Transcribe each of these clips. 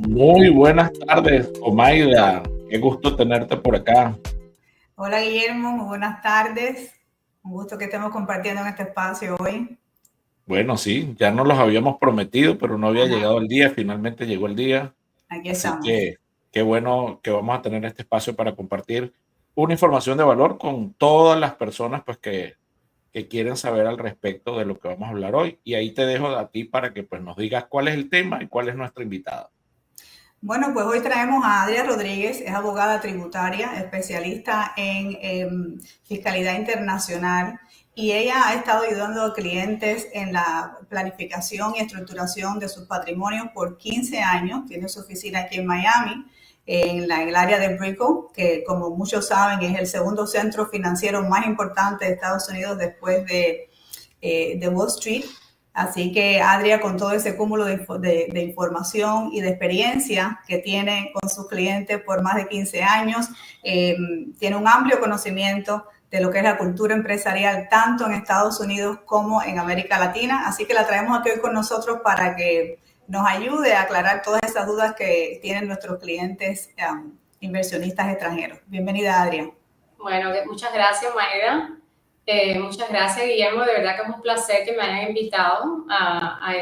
Muy buenas tardes, Omaida. Qué gusto tenerte por acá. Hola Guillermo, muy buenas tardes. Un gusto que estemos compartiendo en este espacio hoy. Bueno, sí, ya nos los habíamos prometido, pero no había Ajá, llegado el día. Finalmente llegó el día. aquí Así estamos. que qué bueno que vamos a tener este espacio para compartir una información de valor con todas las personas pues, que quieren saber al respecto de lo que vamos a hablar hoy. Y ahí te dejo a ti para que pues, nos digas cuál es el tema y cuál es nuestra invitada. Bueno, pues hoy traemos a Adria Rodríguez, es abogada tributaria, especialista en fiscalidad internacional y ella ha estado ayudando a clientes en la planificación y estructuración de sus patrimonios por 15 años. Tiene su oficina aquí en Miami, en el área de Brickell, que como muchos saben es el segundo centro financiero más importante de Estados Unidos después de Wall Street. Así que Adria, con todo ese cúmulo de información y de experiencia que tiene con sus clientes por más de 15 años, tiene un amplio conocimiento de lo que es la cultura empresarial tanto en Estados Unidos como en América Latina. Así que la traemos aquí hoy con nosotros para que nos ayude a aclarar todas esas dudas que tienen nuestros clientes inversionistas extranjeros. Bienvenida, Adria. Bueno, muchas gracias, Mayra. Muchas gracias, Guillermo. De verdad que es un placer que me hayan invitado a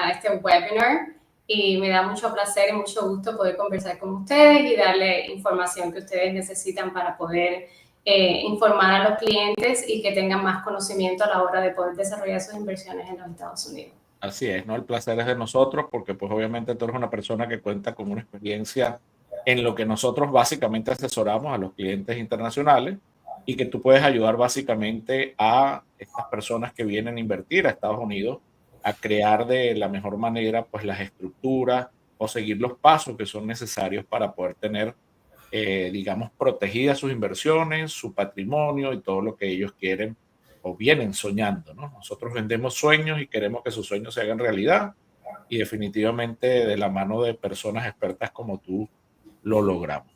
este webinar y me da mucho placer y mucho gusto poder conversar con ustedes y darle información que ustedes necesitan para poder informar a los clientes y que tengan más conocimiento a la hora de poder desarrollar sus inversiones en los Estados Unidos. Así es, ¿no? El placer es de nosotros porque pues obviamente tú eres una persona que cuenta con una experiencia en lo que nosotros básicamente asesoramos a los clientes internacionales y que tú puedes ayudar básicamente a estas personas que vienen a invertir a Estados Unidos a crear de la mejor manera pues las estructuras o seguir los pasos que son necesarios para poder tener, digamos, protegidas sus inversiones, su patrimonio y todo lo que ellos quieren o vienen soñando, ¿no? Nosotros vendemos sueños y queremos que sus sueños se hagan realidad y definitivamente de la mano de personas expertas como tú lo logramos.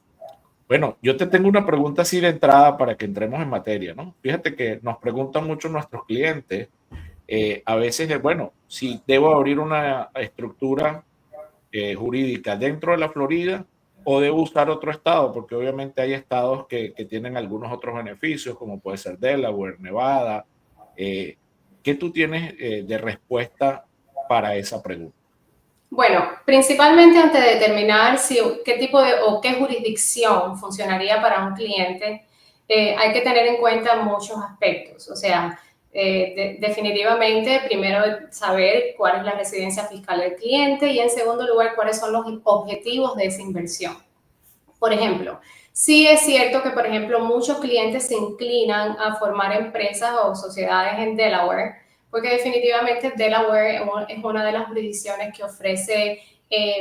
Bueno, yo te tengo una pregunta así de entrada para que entremos en materia, ¿no? Fíjate que nos preguntan mucho nuestros clientes, a veces, bueno, si debo abrir una estructura jurídica dentro de la Florida o debo usar otro estado, porque obviamente hay estados que tienen algunos otros beneficios, como puede ser Delaware, Nevada. Eh, ¿Qué tú tienes de respuesta para esa pregunta? Bueno, principalmente antes de determinar qué tipo de o qué jurisdicción funcionaría para un cliente, hay que tener en cuenta muchos aspectos. O sea, definitivamente, primero saber cuál es la residencia fiscal del cliente y en segundo lugar, cuáles son los objetivos de esa inversión. Por ejemplo, sí es cierto que, por ejemplo, muchos clientes se inclinan a formar empresas o sociedades en Delaware, porque definitivamente Delaware es una de las jurisdicciones que ofrece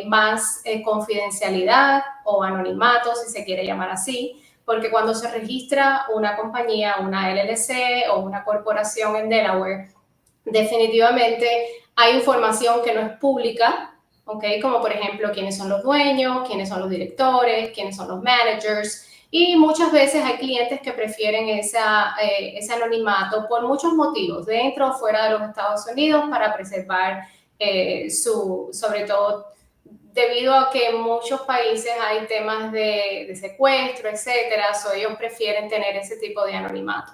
más confidencialidad o anonimato, si se quiere llamar así, porque cuando se registra una compañía, una LLC o una corporación en Delaware, definitivamente hay información que no es pública, ¿ok? Como por ejemplo quiénes son los dueños, quiénes son los directores, quiénes son los managers. Y muchas veces hay clientes que prefieren ese anonimato por muchos motivos, dentro o fuera de los Estados Unidos, para preservar sobre todo debido a que en muchos países hay temas de secuestro, etcétera, ellos prefieren tener ese tipo de anonimato.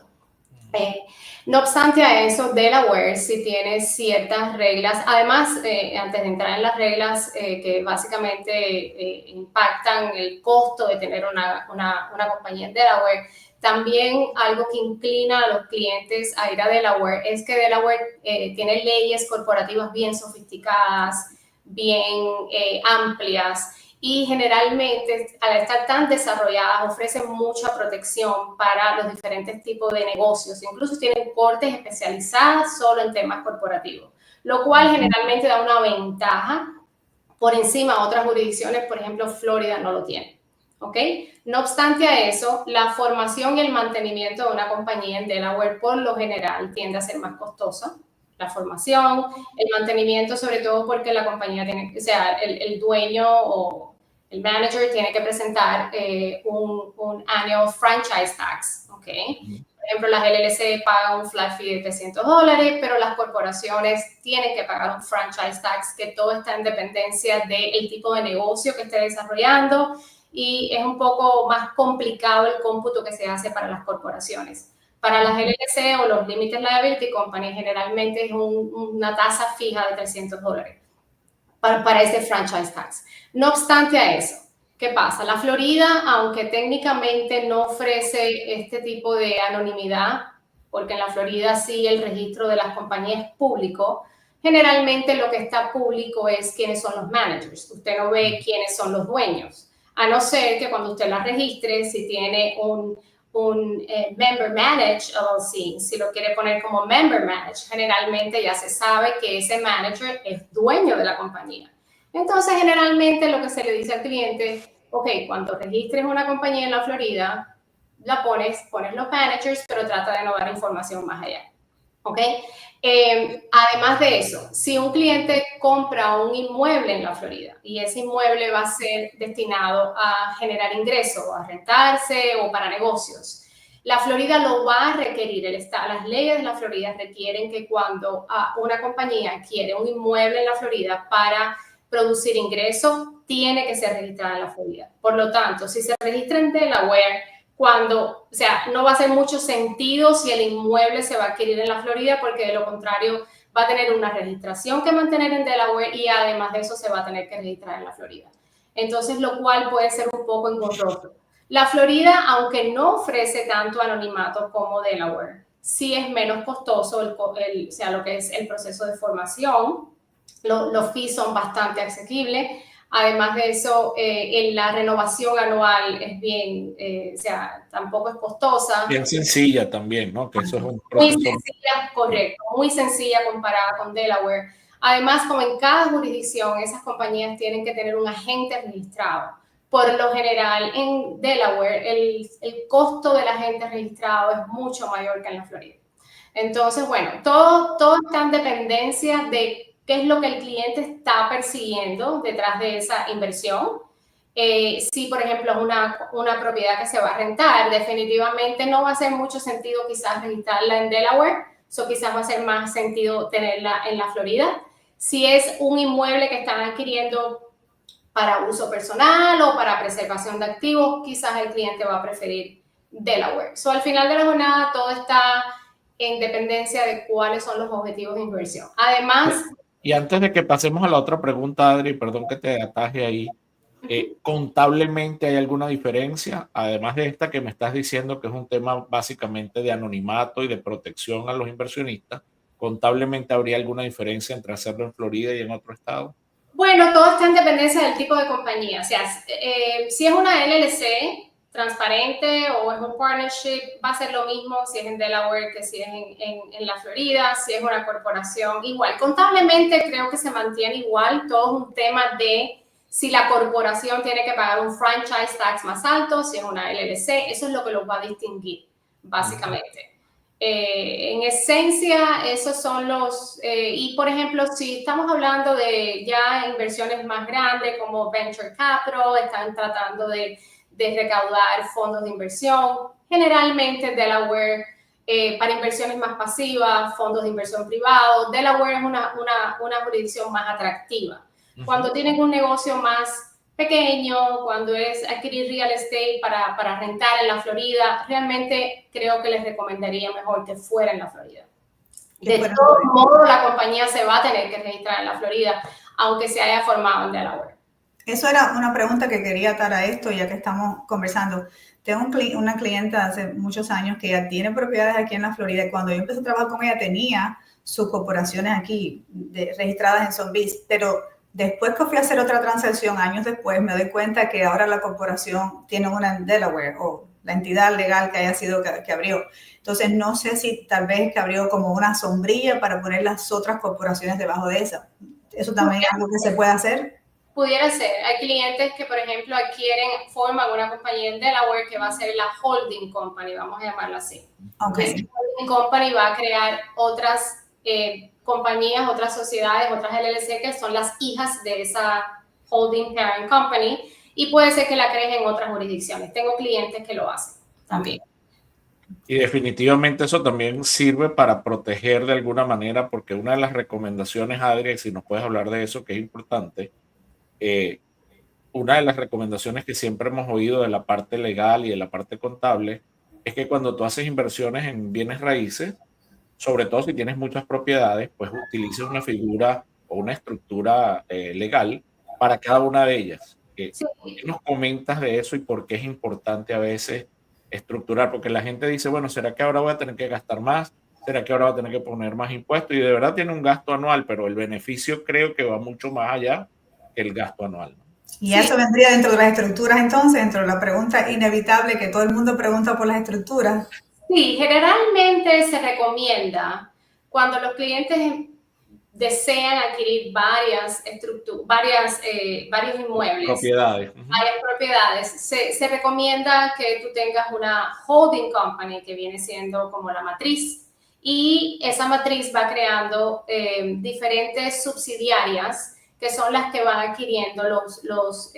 No obstante a eso, Delaware sí tiene ciertas reglas. Además, antes de entrar en las reglas que básicamente impactan el costo de tener una compañía en Delaware, también algo que inclina a los clientes a ir a Delaware es que Delaware tiene leyes corporativas bien sofisticadas, bien amplias, y generalmente, al estar tan desarrolladas, ofrecen mucha protección para los diferentes tipos de negocios. Incluso tienen cortes especializadas solo en temas corporativos, lo cual generalmente da una ventaja por encima de otras jurisdicciones. Por ejemplo, Florida no lo tiene. ¿Ok? No obstante a eso, la formación y el mantenimiento de una compañía en Delaware por lo general tiende a ser más costosa. La formación, el mantenimiento, sobre todo porque la compañía tiene, o sea, el dueño o el manager tiene que presentar un annual franchise tax, ¿ok? ejemplo, las LLC pagan un flat fee de $300, pero las corporaciones tienen que pagar un franchise tax, que todo está en dependencia del tipo de negocio que esté desarrollando, y es un poco más complicado el cómputo que se hace para las corporaciones. Para las LLC o los Limited Liability Company generalmente es una tasa fija de $300 para ese franchise tax. No obstante a eso, ¿qué pasa? La Florida, aunque técnicamente no ofrece este tipo de anonimidad, porque en la Florida sí el registro de las compañías es público, generalmente lo que está público es quiénes son los managers. Usted no ve quiénes son los dueños, a no ser que cuando usted la registre, si tiene un Member Managed LLC, si lo quiere poner como Member Managed, generalmente ya se sabe que ese manager es dueño de la compañía. Entonces, generalmente lo que se le dice al cliente, ok, cuando registres una compañía en la Florida, la pones los managers, pero trata de no dar información más allá. ¿Ok? Además de eso, si un cliente compra un inmueble en la Florida y ese inmueble va a ser destinado a generar ingresos, a rentarse o para negocios, la Florida lo va a requerir. Las leyes de la Florida requieren que cuando una compañía adquiere un inmueble en la Florida para producir ingresos, tiene que ser registrada en la Florida. Por lo tanto, si se registra en Delaware, no va a hacer mucho sentido si el inmueble se va a adquirir en la Florida, porque de lo contrario va a tener una registración que mantener en Delaware y además de eso se va a tener que registrar en la Florida. Entonces, lo cual puede ser un poco engorroso. La Florida, aunque no ofrece tanto anonimato como Delaware, sí es menos costoso lo que es el proceso de formación. Los fees son bastante asequibles. Además de eso, la renovación anual es bien, tampoco es costosa. Bien sencilla también, ¿no? Que eso es un proceso. Muy sencilla, correcto, muy sencilla comparada con Delaware. Además, como en cada jurisdicción, esas compañías tienen que tener un agente registrado. Por lo general, en Delaware, el costo del agente registrado es mucho mayor que en la Florida. Entonces, bueno, todo está en dependencia de qué es lo que el cliente está persiguiendo detrás de esa inversión. Si, por ejemplo, es una propiedad que se va a rentar, definitivamente no va a hacer mucho sentido quizás registrarla en Delaware, quizás va a hacer más sentido tenerla en la Florida. Si es un inmueble que están adquiriendo para uso personal o para preservación de activos, quizás el cliente va a preferir Delaware. Al final de la jornada, todo está en dependencia de cuáles son los objetivos de inversión. Además... Y antes de que pasemos a la otra pregunta, Adri, perdón que te ataje ahí, ¿contablemente hay alguna diferencia? Además de esta que me estás diciendo que es un tema básicamente de anonimato y de protección a los inversionistas, ¿contablemente habría alguna diferencia entre hacerlo en Florida y en otro estado? Bueno, todo está en dependencia del tipo de compañía. Si es una LLC transparente o es un partnership, va a ser lo mismo si es en Delaware que si es en la Florida. Si es una corporación, igual. Contablemente creo que se mantiene igual. Todo es un tema de si la corporación tiene que pagar un franchise tax más alto, si es una LLC. Eso es lo que los va a distinguir, básicamente. En esencia, esos son y por ejemplo, si estamos hablando de ya inversiones más grandes como Venture Capital, están tratando de recaudar fondos de inversión, generalmente Delaware, para inversiones más pasivas, fondos de inversión privados, Delaware es una jurisdicción más atractiva. Cuando tienen un negocio más pequeño, cuando es adquirir real estate para rentar en la Florida, realmente creo que les recomendaría mejor que fuera en la Florida. De todos modos, la compañía se va a tener que registrar en la Florida, aunque se haya formado en Delaware. Eso era una pregunta que quería atar a esto, ya que estamos conversando. Tengo una clienta hace muchos años que ya tiene propiedades aquí en la Florida, y cuando yo empecé a trabajar con ella tenía sus corporaciones aquí registradas en Son Beach, pero después que fui a hacer otra transacción, años después, me doy cuenta que ahora la corporación tiene una en Delaware, o la entidad legal que haya sido que abrió. Entonces, no sé si tal vez que abrió como una sombrilla para poner las otras corporaciones debajo de esa. ¿Eso también es algo que se puede hacer? Pudiera ser. Hay clientes que, por ejemplo, forman una compañía en Delaware que va a ser la holding company, vamos a llamarla así. Okay. Esa holding company va a crear otras compañías, otras sociedades, otras LLC que son las hijas de esa holding parent company, y puede ser que la crees en otras jurisdicciones. Tengo clientes que lo hacen también. Y definitivamente eso también sirve para proteger de alguna manera, porque una de las recomendaciones, Adri, si nos puedes hablar de eso, que es importante, eh, una de las recomendaciones que siempre hemos oído de la parte legal y de la parte contable es que cuando tú haces inversiones en bienes raíces, sobre todo si tienes muchas propiedades, pues utilices una figura o una estructura legal para cada una de ellas. Sí, ¿Por qué nos comentas de eso y por qué es importante a veces estructurar? Porque la gente dice, bueno, ¿será que ahora voy a tener que gastar más? ¿Será que ahora voy a tener que poner más impuestos? Y de verdad tiene un gasto anual, pero el beneficio creo que va mucho más allá que el gasto anual, ¿no? Y sí, eso vendría dentro de las estructuras entonces, dentro de la pregunta inevitable que todo el mundo pregunta por las estructuras. sí, generalmente se recomienda cuando los clientes desean adquirir varios inmuebles, Propiedades. varias propiedades, se recomienda que tú tengas una holding company que viene siendo como la matriz y esa matriz va creando diferentes subsidiarias que son las que van adquiriendo los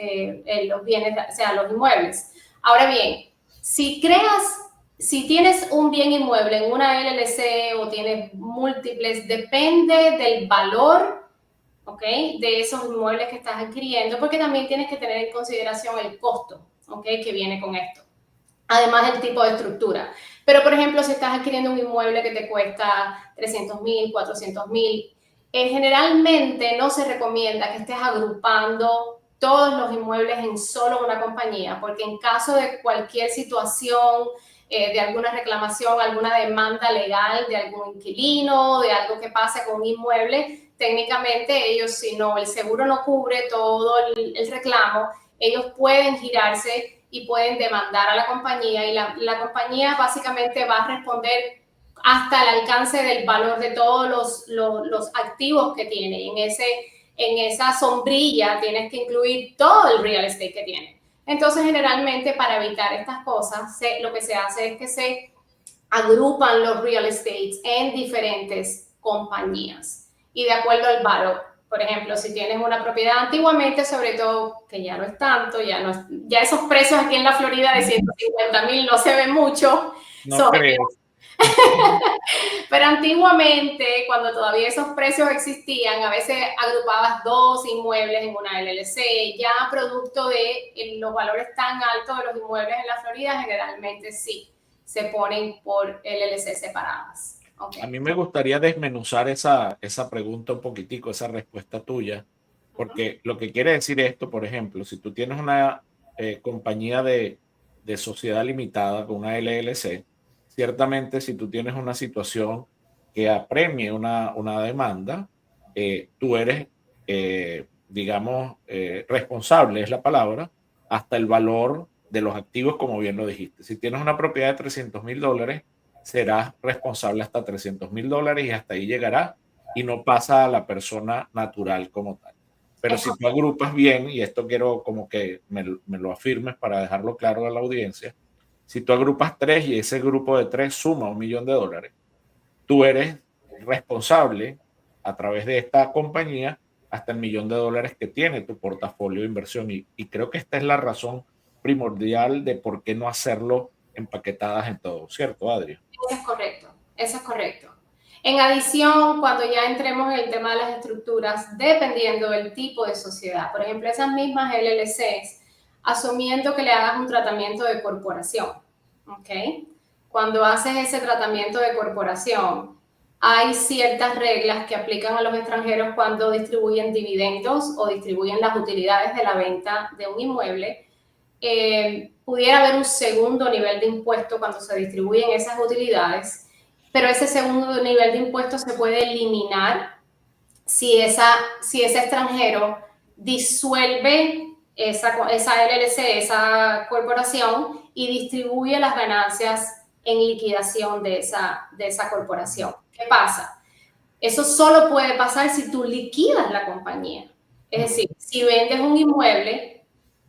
bienes, o sea, los inmuebles. Ahora bien, si tienes un bien inmueble en una LLC o tienes múltiples, depende del valor, ¿ok?, de esos inmuebles que estás adquiriendo, porque también tienes que tener en consideración el costo, ¿ok?, que viene con esto. Además del tipo de estructura. Pero, por ejemplo, si estás adquiriendo un inmueble que te cuesta 300,000, 400,000, generalmente no se recomienda que estés agrupando todos los inmuebles en solo una compañía, porque en caso de cualquier situación, de alguna reclamación, alguna demanda legal de algún inquilino, de algo que pase con un inmueble, técnicamente ellos, si no, el seguro no cubre todo el reclamo, ellos pueden girarse y pueden demandar a la compañía y la compañía básicamente va a responder hasta el alcance del valor de todos los activos que tiene. En esa sombrilla tienes que incluir todo el real estate que tiene. Entonces, generalmente, para evitar estas cosas, lo que se hace es que se agrupan los real estates en diferentes compañías y de acuerdo al valor. Por ejemplo, si tienes una propiedad antiguamente, sobre todo, que ya no es tanto, ya esos precios aquí en la Florida de 150,000 no se ven mucho. No creo. Pero antiguamente, cuando todavía esos precios existían, a veces agrupabas dos inmuebles en una LLC. Ya producto de los valores tan altos de los inmuebles en la Florida, generalmente sí se ponen por LLC separadas. A Okay. mí me gustaría desmenuzar esa pregunta un poquitico, esa respuesta tuya, porque lo que quiere decir esto, por ejemplo, si tú tienes una compañía de sociedad limitada con una LLC, ciertamente si tú tienes una situación que apremie una demanda, tú eres, digamos, responsable, es la palabra, hasta el valor de los activos, como bien lo dijiste. Si tienes una propiedad de $300,000, serás responsable hasta $300,000 y hasta ahí llegará y no pasa a la persona natural como tal. Pero si tú agrupas bien, y esto quiero como que me lo afirmes para dejarlo claro a la audiencia, si tú agrupas tres y ese grupo de tres suma $1,000,000, tú eres responsable a través de esta compañía hasta el $1,000,000 que tiene tu portafolio de inversión. Y creo que esta es la razón primordial de por qué no hacerlo empaquetadas en todo, ¿cierto, Adri? Eso es correcto, eso es correcto. En adición, cuando ya entremos en el tema de las estructuras, dependiendo del tipo de sociedad, por ejemplo, esas mismas LLCs, asumiendo que le hagas un tratamiento de corporación, ¿ok? Cuando haces ese tratamiento de corporación, hay ciertas reglas que aplican a los extranjeros cuando distribuyen dividendos o distribuyen las utilidades de la venta de un inmueble. Pudiera haber un segundo nivel de impuesto cuando se distribuyen esas utilidades, pero ese segundo nivel de impuesto se puede eliminar si ese extranjero disuelve esa LLC, esa corporación, y distribuye las ganancias en liquidación de esa corporación. ¿Qué pasa? Eso solo puede pasar si tú liquidas la compañía. Es decir, si vendes un inmueble,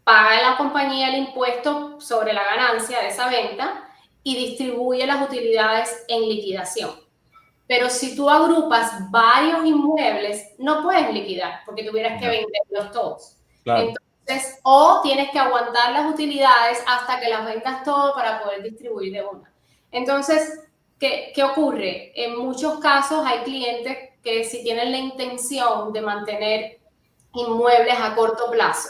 paga la compañía el impuesto sobre la ganancia de esa venta y distribuye las utilidades en liquidación. Pero si tú agrupas varios inmuebles, no puedes liquidar porque tuvieras que venderlos todos. Claro. Entonces, o tienes que aguantar las utilidades hasta que las vendas todo para poder distribuir de una. Entonces, ¿qué ocurre? En muchos casos hay clientes que si tienen la intención de mantener inmuebles a corto plazo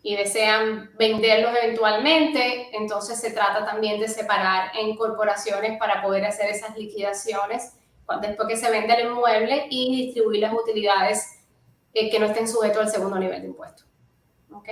y desean venderlos eventualmente, entonces se trata también de separar en corporaciones para poder hacer esas liquidaciones después que se vende el inmueble y distribuir las utilidades que no estén sujetos al segundo nivel de impuesto. ¿Ok?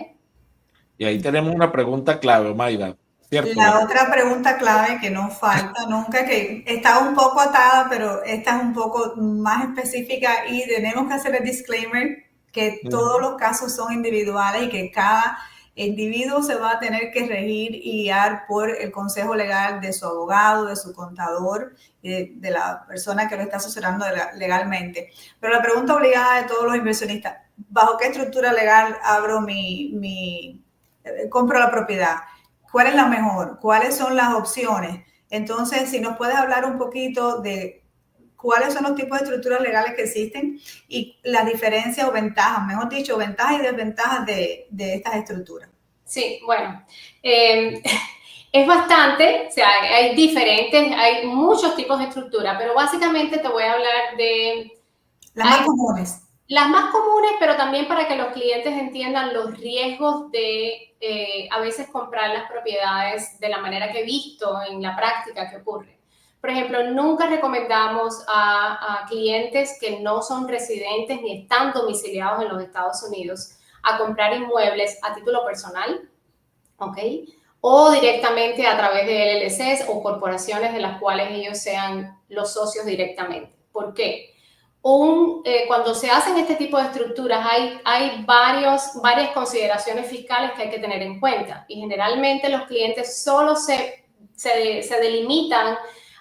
Y ahí tenemos una pregunta clave, Mayra, ¿cierto? La otra pregunta clave que no falta nunca, que está un poco atada, pero esta es un poco más específica y tenemos que hacer el disclaimer que todos los casos son individuales y que cada individuo se va a tener que regir y guiar por el consejo legal de su abogado, de su contador, de la persona que lo está asesorando legalmente. Pero la pregunta obligada de todos los inversionistas, ¿bajo qué estructura legal abro compro la propiedad? ¿Cuál es la mejor? ¿Cuáles son las opciones? Entonces, si nos puedes hablar un poquito de cuáles son los tipos de estructuras legales que existen y las diferencias o ventajas, mejor dicho, ventajas y desventajas de estas estructuras. Sí, bueno, es bastante, o sea, hay muchos tipos de estructura, pero básicamente te voy a hablar de... Las más comunes. Las más comunes, pero también para que los clientes entiendan los riesgos de a veces comprar las propiedades de la manera que he visto en la práctica que ocurre. Por ejemplo, nunca recomendamos a clientes que no son residentes ni están domiciliados en los Estados Unidos a comprar inmuebles a título personal, ¿ok? O directamente a través de LLCs o corporaciones de las cuales ellos sean los socios directamente. ¿Por qué? Cuando se hacen este tipo de estructuras hay varias consideraciones fiscales que hay que tener en cuenta y generalmente los clientes solo se delimitan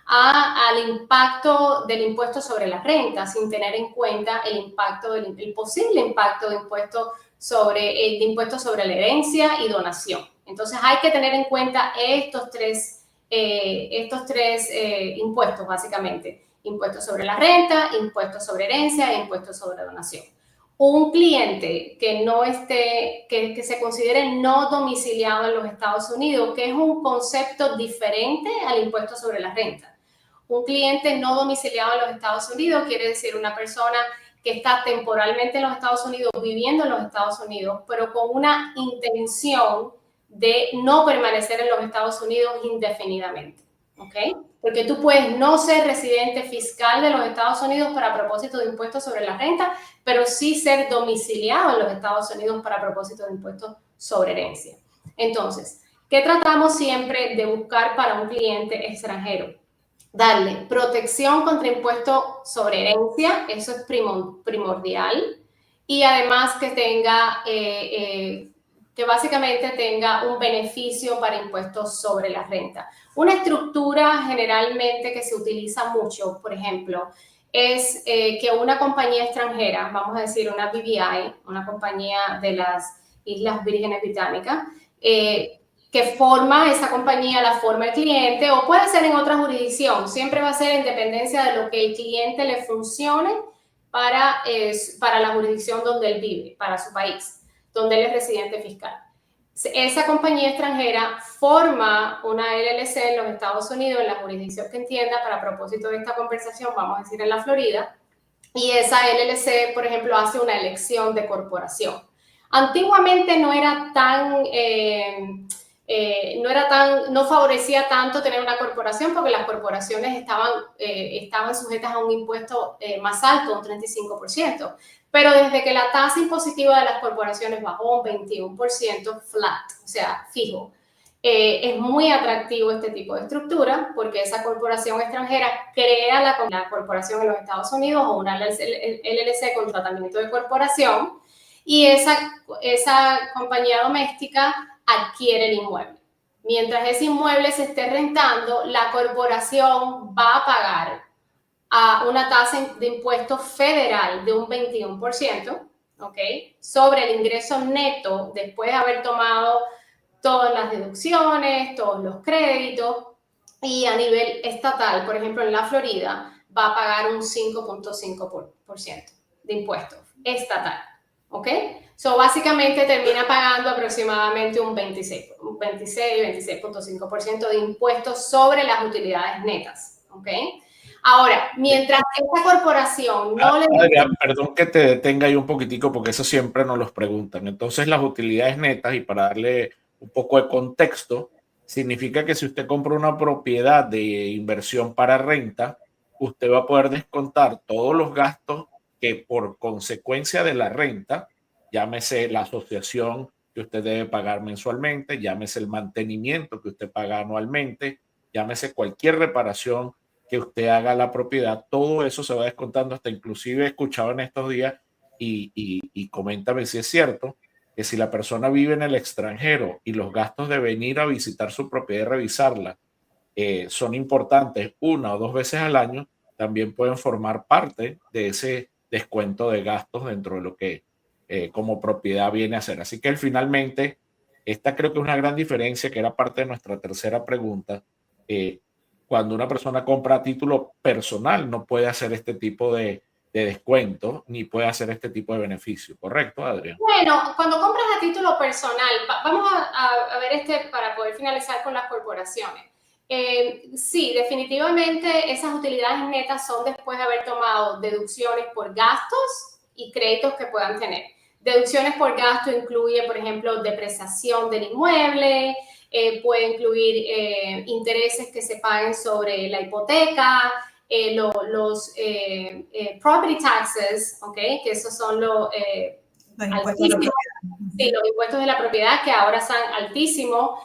al impacto del impuesto sobre la renta sin tener en cuenta el posible impacto de impuesto sobre la herencia y donación. Entonces hay que tener en cuenta estos tres impuestos básicamente. Impuestos sobre la renta, impuestos sobre herencia e impuestos sobre donación. Un cliente que se considere no domiciliado en los Estados Unidos, que es un concepto diferente al impuesto sobre la renta. Un cliente no domiciliado en los Estados Unidos quiere decir una persona que está temporalmente en los Estados Unidos, viviendo en los Estados Unidos, pero con una intención de no permanecer en los Estados Unidos indefinidamente. ¿Ok? Porque tú puedes no ser residente fiscal de los Estados Unidos para propósito de impuestos sobre la renta, pero sí ser domiciliado en los Estados Unidos para propósito de impuestos sobre herencia. Entonces, ¿qué tratamos siempre de buscar para un cliente extranjero? Darle protección contra impuesto sobre herencia, eso es primordial, y además que tenga... que básicamente tenga un beneficio para impuestos sobre la renta. Una estructura generalmente que se utiliza mucho, por ejemplo, es que una compañía extranjera, vamos a decir una BVI, una compañía de las Islas Vírgenes Británicas, que forma esa compañía, la forma el cliente, o puede ser en otra jurisdicción, siempre va a ser en dependencia de lo que el cliente le funcione para la jurisdicción donde él vive, para su país, donde él es residente fiscal. Esa compañía extranjera forma una LLC en los Estados Unidos, en la jurisdicción que entienda, para propósito de esta conversación, vamos a decir en la Florida, y esa LLC, por ejemplo, hace una elección de corporación. Antiguamente no favorecía tanto tener una corporación porque las corporaciones estaban sujetas a un impuesto más alto, un 35%. Pero desde que la tasa impositiva de las corporaciones bajó un 21% flat, o sea, fijo, es muy atractivo este tipo de estructura porque esa corporación extranjera crea la corporación en los Estados Unidos o una LLC con tratamiento de corporación y esa compañía doméstica adquiere el inmueble. Mientras ese inmueble se esté rentando, la corporación va a pagar a una tasa de impuesto federal de un 21%, ¿ok? Sobre el ingreso neto después de haber tomado todas las deducciones, todos los créditos, y a nivel estatal, por ejemplo, en la Florida, va a pagar un 5.5% de impuestos estatal, ¿ok? Básicamente termina pagando aproximadamente un 26-26.5% de impuestos sobre las utilidades netas, ¿ok? Ahora, mientras esta corporación no le... Adrián, perdón que te detenga ahí un poquitico porque eso siempre nos los preguntan. Entonces, las utilidades netas, y para darle un poco de contexto, significa que si usted compra una propiedad de inversión para renta, usted va a poder descontar todos los gastos que por consecuencia de la renta, llámese la asociación que usted debe pagar mensualmente, llámese el mantenimiento que usted paga anualmente, llámese cualquier reparación que usted haga la propiedad, todo eso se va descontando. Hasta inclusive he escuchado en estos días y coméntame si es cierto, que si la persona vive en el extranjero y los gastos de venir a visitar su propiedad y revisarla son importantes 1 o 2 veces al año, también pueden formar parte de ese descuento de gastos dentro de lo que como propiedad viene a ser. Así que finalmente, esta creo que es una gran diferencia, que era parte de nuestra tercera pregunta. Cuando una persona compra a título personal, no puede hacer este tipo de descuento ni puede hacer este tipo de beneficio. ¿Correcto, Adrián? Bueno, cuando compras a título personal, vamos a ver para poder finalizar con las corporaciones. Sí, definitivamente esas utilidades netas son después de haber tomado deducciones por gastos y créditos que puedan tener. Deducciones por gasto incluye, por ejemplo, depreciación del inmueble, puede incluir intereses que se paguen sobre la hipoteca, los property taxes, ¿ok? Que esos son los impuestos sí, los impuestos de la propiedad, que ahora están altísimos.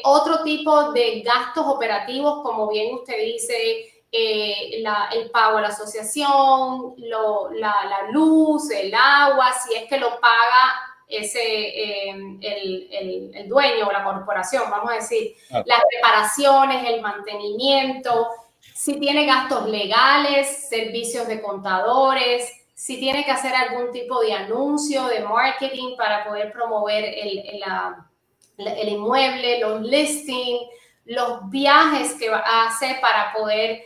Otro tipo de gastos operativos, como bien usted dice, el pago a la asociación, la luz, el agua, si es que lo paga el dueño o la corporación, vamos a decir, las reparaciones, el mantenimiento, si tiene gastos legales, servicios de contadores, si tiene que hacer algún tipo de anuncio, de marketing para poder promover el inmueble, los listings, los viajes que hace para poder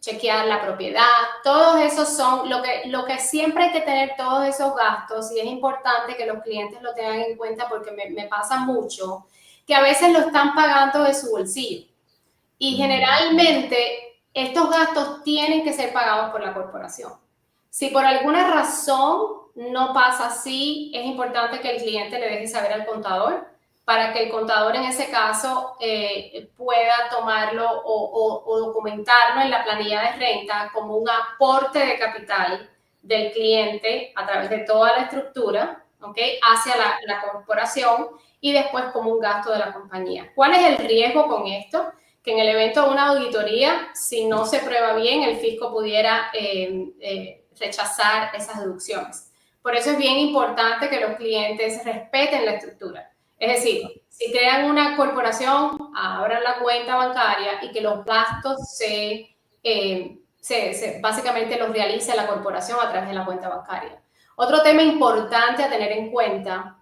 chequear la propiedad. Todos esos son lo que siempre hay que tener, todos esos gastos, y es importante que los clientes lo tengan en cuenta porque me pasa mucho que a veces lo están pagando de su bolsillo y generalmente estos gastos tienen que ser pagados por la corporación. Si por alguna razón no pasa así, es importante que el cliente le deje saber al contador para que el contador en ese caso pueda tomarlo o documentarlo en la planilla de renta como un aporte de capital del cliente a través de toda la estructura, ¿okay? Hacia la corporación y después como un gasto de la compañía. ¿Cuál es el riesgo con esto? Que en el evento de una auditoría, si no se prueba bien, el fisco pudiera rechazar esas deducciones. Por eso es bien importante que los clientes respeten la estructura. Es decir, si crean una corporación, abran la cuenta bancaria y que los gastos básicamente los realice la corporación a través de la cuenta bancaria. Otro tema importante a tener en cuenta,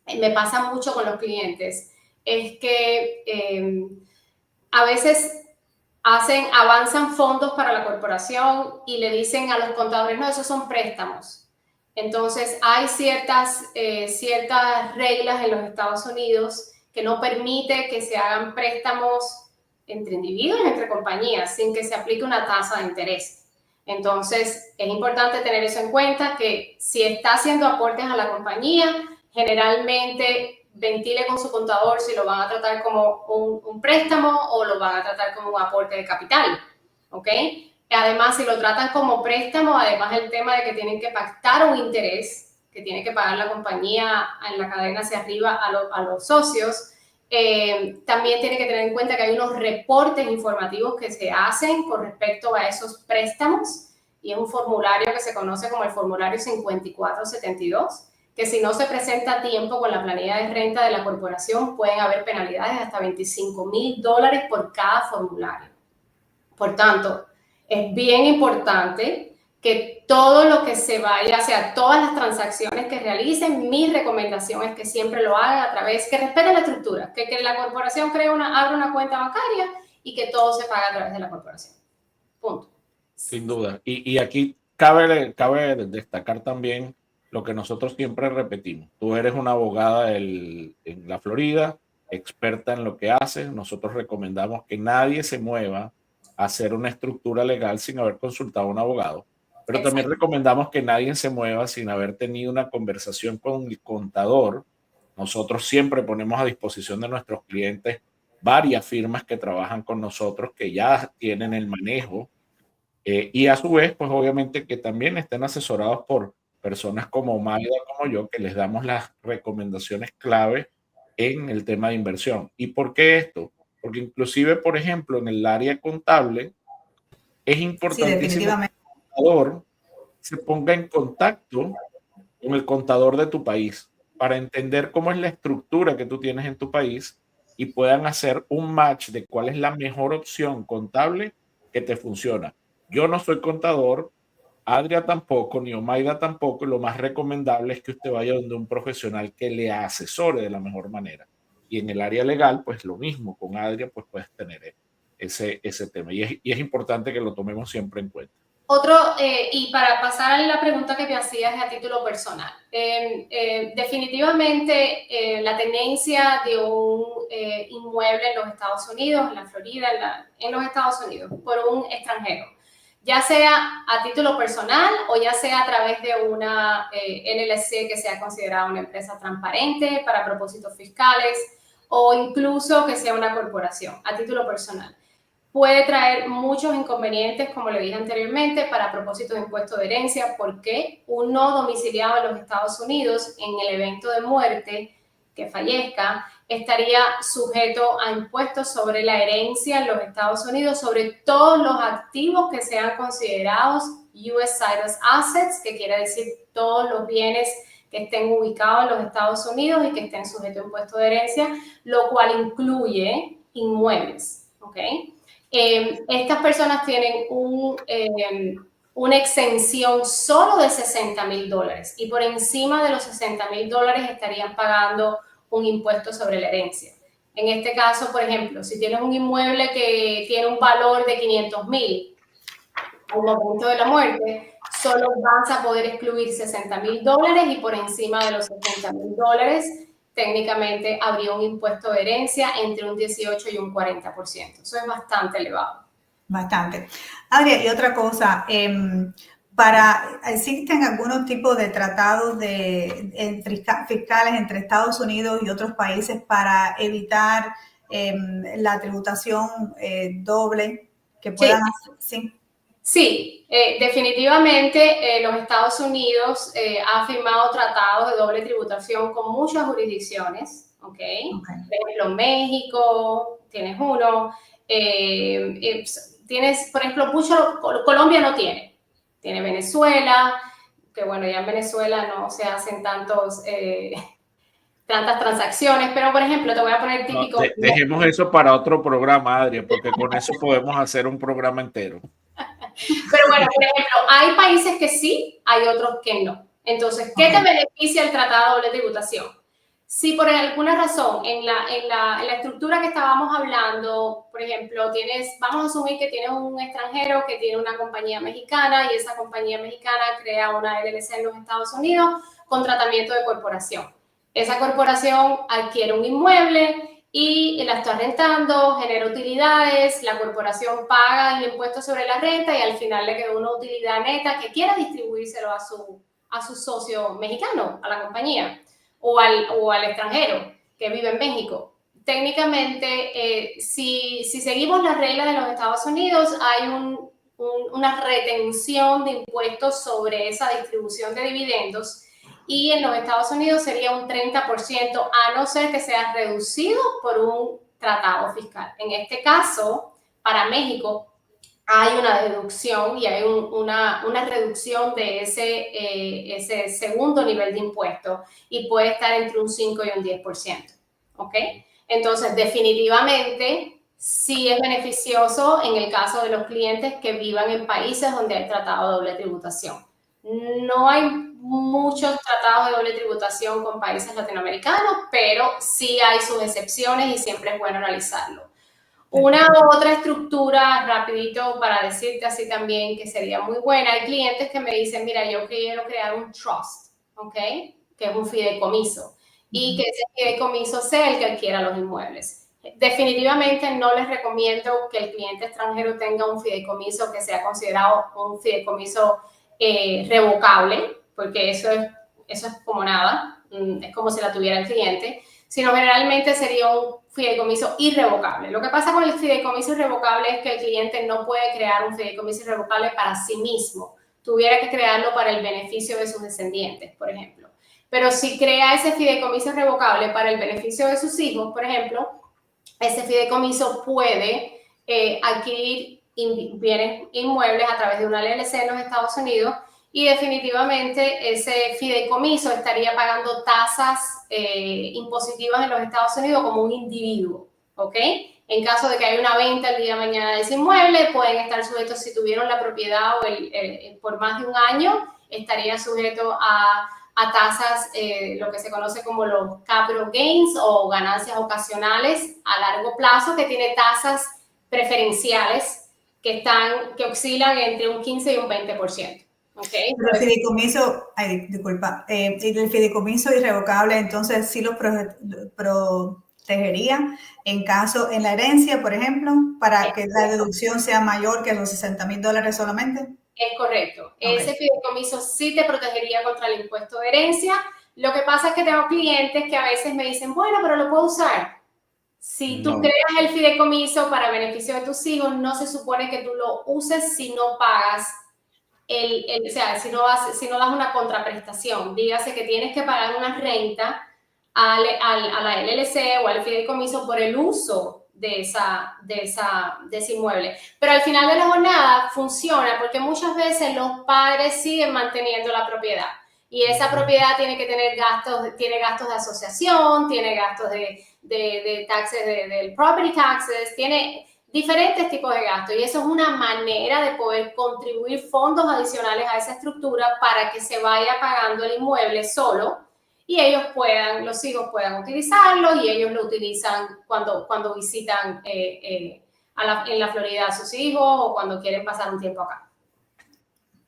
me pasa mucho con los clientes, es que a veces avanzan fondos para la corporación y le dicen a los contadores, no, esos son préstamos. Entonces, hay ciertas reglas en los Estados Unidos que no permite que se hagan préstamos entre individuos y entre compañías sin que se aplique una tasa de interés. Entonces, es importante tener eso en cuenta, que si está haciendo aportes a la compañía, generalmente ventile con su contador si lo van a tratar como un préstamo o lo van a tratar como un aporte de capital, ¿ok? Además, si lo tratan como préstamo, además el tema de que tienen que pactar un interés que tiene que pagar la compañía en la cadena hacia arriba a los socios, también tiene que tener en cuenta que hay unos reportes informativos que se hacen con respecto a esos préstamos y es un formulario que se conoce como el formulario 5472, que si no se presenta a tiempo con la planilla de renta de la corporación, pueden haber penalidades de hasta $25,000 por cada formulario. Por tanto, es bien importante que todo lo que se vaya, o sea, todas las transacciones que realicen, mi recomendación es que siempre lo hagan a través, que respeten la estructura, que la corporación abra una cuenta bancaria y que todo se pague a través de la corporación. Punto. Sin duda. Y aquí cabe destacar también lo que nosotros siempre repetimos. Tú eres una abogada en la Florida, experta en lo que haces. Nosotros recomendamos que nadie se mueva a hacer una estructura legal sin haber consultado a un abogado. Pero también recomendamos que nadie se mueva sin haber tenido una conversación con el contador. Nosotros siempre ponemos a disposición de nuestros clientes varias firmas que trabajan con nosotros que ya tienen el manejo y a su vez, pues obviamente que también estén asesorados por personas como Maida, como yo, que les damos las recomendaciones clave en el tema de inversión. ¿Y por qué esto? Porque inclusive, por ejemplo, en el área contable, es importantísimo que el contador se ponga en contacto con el contador de tu país para entender cómo es la estructura que tú tienes en tu país y puedan hacer un match de cuál es la mejor opción contable que te funciona. Yo no soy contador, Adria tampoco, ni Omaida tampoco, y lo más recomendable es que usted vaya donde un profesional que le asesore de la mejor manera. Y en el área legal, pues lo mismo, con Adria, pues puedes tener ese tema. Y es importante que lo tomemos siempre en cuenta. Otro, y para pasar a la pregunta que me hacías a título personal, definitivamente la tenencia de un inmueble en los Estados Unidos, en la Florida, en los Estados Unidos, por un extranjero, ya sea a título personal o ya sea a través de una LLC que sea considerada una empresa transparente para propósitos fiscales o incluso que sea una corporación a título personal. Puede traer muchos inconvenientes, como le dije anteriormente, para propósitos de impuesto de herencia, porque un no domiciliado en los Estados Unidos en el evento de muerte que fallezca estaría sujeto a impuestos sobre la herencia en los Estados Unidos, sobre todos los activos que sean considerados US Citrus Assets, que quiere decir todos los bienes que estén ubicados en los Estados Unidos y que estén sujetos a impuesto de herencia, lo cual incluye inmuebles, ¿ok? Estas personas tienen una exención solo de $60,000 y por encima de los $60,000 estarían pagando un impuesto sobre la herencia. En este caso, por ejemplo, si tienes un inmueble que tiene un valor de $500,000 al momento de la muerte, solo vas a poder excluir $60,000 y por encima de los $60,000 técnicamente habría un impuesto de herencia entre un 18 y un 40%. Eso es bastante elevado. Bastante. Adria, y otra cosa, ¿existen algunos tipos de tratados fiscales entre Estados Unidos y otros países para evitar la tributación doble que puedan hacer? Sí. Sí, definitivamente los Estados Unidos ha firmado tratados de doble tributación con muchas jurisdicciones, ¿ok? Por ejemplo, México, tienes uno, tienes, por ejemplo, Colombia no tiene Venezuela, que bueno, ya en Venezuela no se hacen tantas transacciones, pero por ejemplo, te voy a poner típico. No, dejemos eso para otro programa, Adria, porque con eso podemos hacer un programa entero. Pero bueno, por ejemplo, hay países que sí, hay otros que no. Entonces, ¿qué te beneficia el tratado de doble tributación? Si por alguna razón en la estructura que estábamos hablando, por ejemplo, vamos a asumir que tienes un extranjero que tiene una compañía mexicana y esa compañía mexicana crea una LLC en los Estados Unidos con tratamiento de corporación. Esa corporación adquiere un inmueble y la está rentando, genera utilidades, la corporación paga el impuesto sobre la renta y al final le quedó una utilidad neta que quiera distribuírselo a su socio mexicano, a la compañía o al extranjero que vive en México. Técnicamente, si seguimos las reglas de los Estados Unidos, hay una retención de impuestos sobre esa distribución de dividendos y en los Estados Unidos sería un 30%, a no ser que sea reducido por un tratado fiscal. En este caso, para México, hay una deducción y hay una reducción de ese segundo nivel de impuesto y puede estar entre un 5 y un 10%. ¿Ok? Entonces, definitivamente, sí es beneficioso en el caso de los clientes que vivan en países donde hay tratado de doble tributación. No hay muchos tratados de doble tributación con países latinoamericanos, pero sí hay sus excepciones y siempre es bueno analizarlo. Una otra estructura, rapidito, para decirte así también, que sería muy buena. Hay clientes que me dicen, mira, yo quiero crear un trust, ¿ok? Que es un fideicomiso, y que ese fideicomiso sea el que adquiera los inmuebles. Definitivamente no les recomiendo que el cliente extranjero tenga un fideicomiso que sea considerado un fideicomiso revocable, porque eso es como nada, es como si la tuviera el cliente, sino generalmente sería un fideicomiso irrevocable. Lo que pasa con el fideicomiso irrevocable es que el cliente no puede crear un fideicomiso irrevocable para sí mismo, tuviera que crearlo para el beneficio de sus descendientes, por ejemplo. Pero si crea ese fideicomiso revocable para el beneficio de sus hijos, por ejemplo, ese fideicomiso puede adquirir bienes inmuebles a través de una LLC en los Estados Unidos, y definitivamente ese fideicomiso estaría pagando tasas impositivas en los Estados Unidos como un individuo, ¿ok? En caso de que haya una venta el día de mañana de ese inmueble, pueden estar sujetos, si tuvieron la propiedad o por más de un año, estaría sujeto a tasas, lo que se conoce como los capital gains o ganancias ocasionales a largo plazo, que tiene tasas preferenciales que oscilan entre un 15 y un 20%. ¿Okay? Pero el fideicomiso, disculpa, el fideicomiso irrevocable, entonces sí los protegería en la herencia, por ejemplo, para que la deducción sea mayor que los $60,000 solamente. Es correcto. Okay. Ese fideicomiso sí te protegería contra el impuesto de herencia. Lo que pasa es que tengo clientes que a veces me dicen, bueno, pero lo puedo usar. Si tú creas el fideicomiso para beneficio de tus hijos, no se supone que tú lo uses si no pagas o sea, si no das una contraprestación. Dígase que tienes que pagar una renta a la LLC o al fideicomiso por el uso de ese inmueble. Pero al final de la jornada funciona porque muchas veces los padres siguen manteniendo la propiedad, y esa propiedad tiene que tener tiene gastos de asociación, tiene gastos de taxes, del property taxes, tiene diferentes tipos de gastos, y eso es una manera de poder contribuir fondos adicionales a esa estructura para que se vaya pagando el inmueble solo, y los hijos puedan utilizarlo, y ellos lo utilizan cuando visitan en la Florida a sus hijos, o cuando quieren pasar un tiempo acá.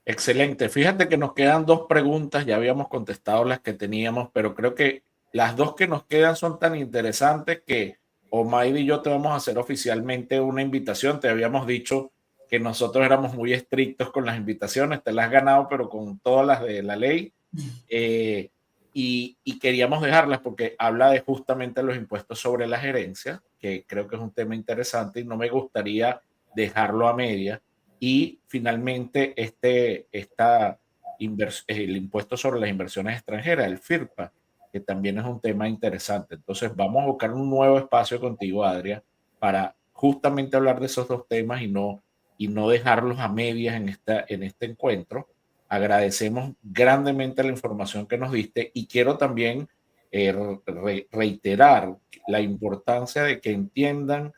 Excelente. Fíjate que nos quedan 2 preguntas, ya habíamos contestado las que teníamos, pero creo que las 2 que nos quedan son tan interesantes que Omaide y yo te vamos a hacer oficialmente una invitación. Te habíamos dicho que nosotros éramos muy estrictos con las invitaciones, te las has ganado, pero con todas las de la ley. Y queríamos dejarlas porque habla de justamente los impuestos sobre las herencias, que creo que es un tema interesante y no me gustaría dejarlo a media. Y finalmente el impuesto sobre las inversiones extranjeras, el FIRPA, que también es un tema interesante. Entonces vamos a buscar un nuevo espacio contigo, Adria, para justamente hablar de esos 2 temas y no dejarlos a medias en este encuentro. Agradecemos grandemente la información que nos diste, y quiero también reiterar la importancia de que entiendan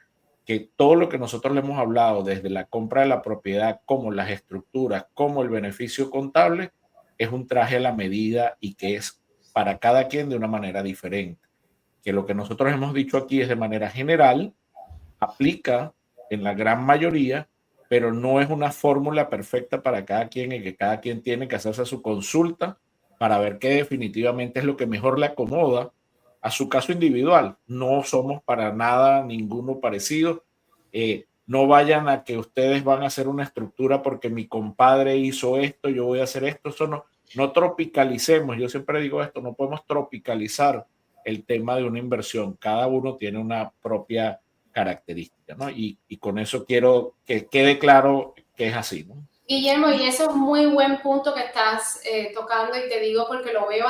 que todo lo que nosotros le hemos hablado, desde la compra de la propiedad, como las estructuras, como el beneficio contable, es un traje a la medida y que es para cada quien de una manera diferente. Que lo que nosotros hemos dicho aquí es de manera general, aplica en la gran mayoría, pero no es una fórmula perfecta para cada quien, y que cada quien tiene que hacerse su consulta para ver qué definitivamente es lo que mejor le acomoda a su caso individual. No somos para nada ninguno parecido. No vayan a que ustedes van a hacer una estructura porque mi compadre hizo esto, yo voy a hacer esto. Eso no tropicalicemos. Yo siempre digo esto, no podemos tropicalizar el tema de una inversión. Cada uno tiene una propia característica, ¿no? Y con eso quiero que quede claro que es así, ¿no? Guillermo, y eso es muy buen punto que estás tocando, y te digo porque lo veo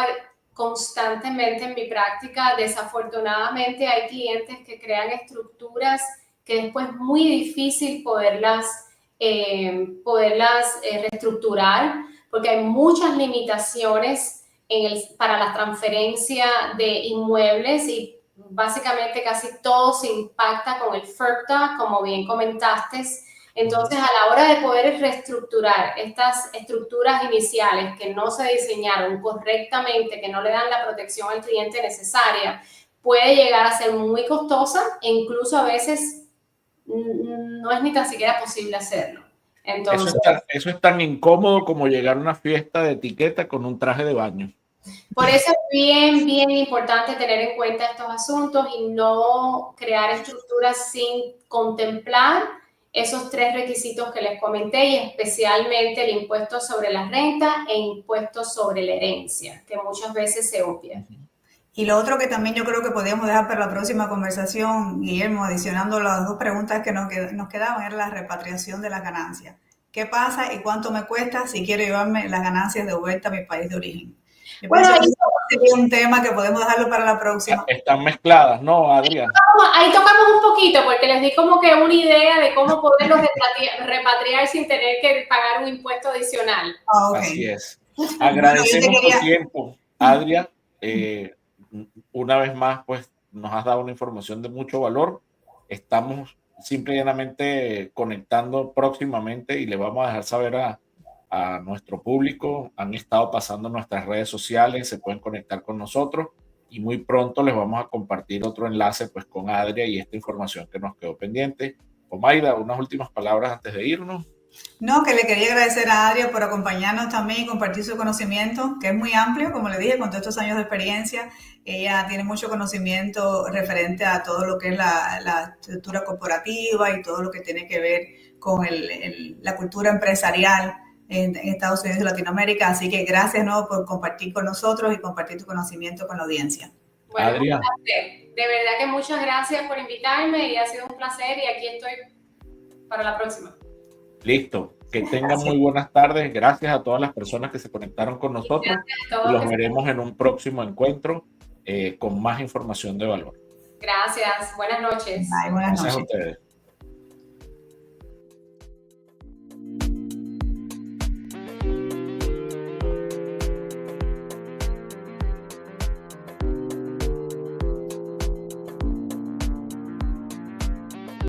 constantemente en mi práctica. Desafortunadamente hay clientes que crean estructuras que después es muy difícil poderlas reestructurar, porque hay muchas limitaciones para la transferencia de inmuebles, y básicamente casi todo se impacta con el FIRPTA, como bien comentaste. Entonces, a la hora de poder reestructurar estas estructuras iniciales que no se diseñaron correctamente, que no le dan la protección al cliente necesaria, puede llegar a ser muy costosa, e incluso a veces no es ni tan siquiera posible hacerlo. Entonces, eso es tan incómodo como llegar a una fiesta de etiqueta con un traje de baño. Por eso es bien importante tener en cuenta estos asuntos y no crear estructuras sin contemplar esos 3 requisitos que les comenté, y especialmente el impuesto sobre la renta e impuesto sobre la herencia, que muchas veces se obvian. Y lo otro que también yo creo que podríamos dejar para la próxima conversación, Guillermo, adicionando las 2 preguntas que nos quedaban, era la repatriación de las ganancias. ¿Qué pasa y cuánto me cuesta si quiero llevarme las ganancias de vuelta a mi país de origen? Yo pienso que sería un tema que podemos dejarlo para la próxima. Están mezcladas, ¿no, Adrián? Ahí tocamos un poquito, porque les di como que una idea de cómo poderlos repatriar sin tener que pagar un impuesto adicional. Okay. Así es. Agradecemos tu tiempo, Adrián. Una vez más, pues nos has dado una información de mucho valor. Estamos simple y llanamente conectando próximamente y le vamos a dejar saber a nuestro público. Han estado pasando nuestras redes sociales, se pueden conectar con nosotros y muy pronto les vamos a compartir otro enlace pues con Adria y esta información que nos quedó pendiente. Omaida, unas últimas palabras antes de irnos. No, que le quería agradecer a Adria por acompañarnos también y compartir su conocimiento, que es muy amplio, como le dije, con todos estos años de experiencia. Ella tiene mucho conocimiento referente a todo lo que es la estructura corporativa y todo lo que tiene que ver con la cultura empresarial en Estados Unidos y Latinoamérica. Así que gracias, ¿no?, por compartir con nosotros y compartir tu conocimiento con la audiencia. Bueno, Adrián, de verdad que muchas gracias por invitarme y ha sido un placer y aquí estoy para la próxima. Listo, que tengan muy buenas tardes. Gracias a todas las personas que se conectaron con nosotros. Los veremos en un próximo encuentro con más información de valor. Gracias, buenas noches. Bye, buenas noches. Gracias a ustedes.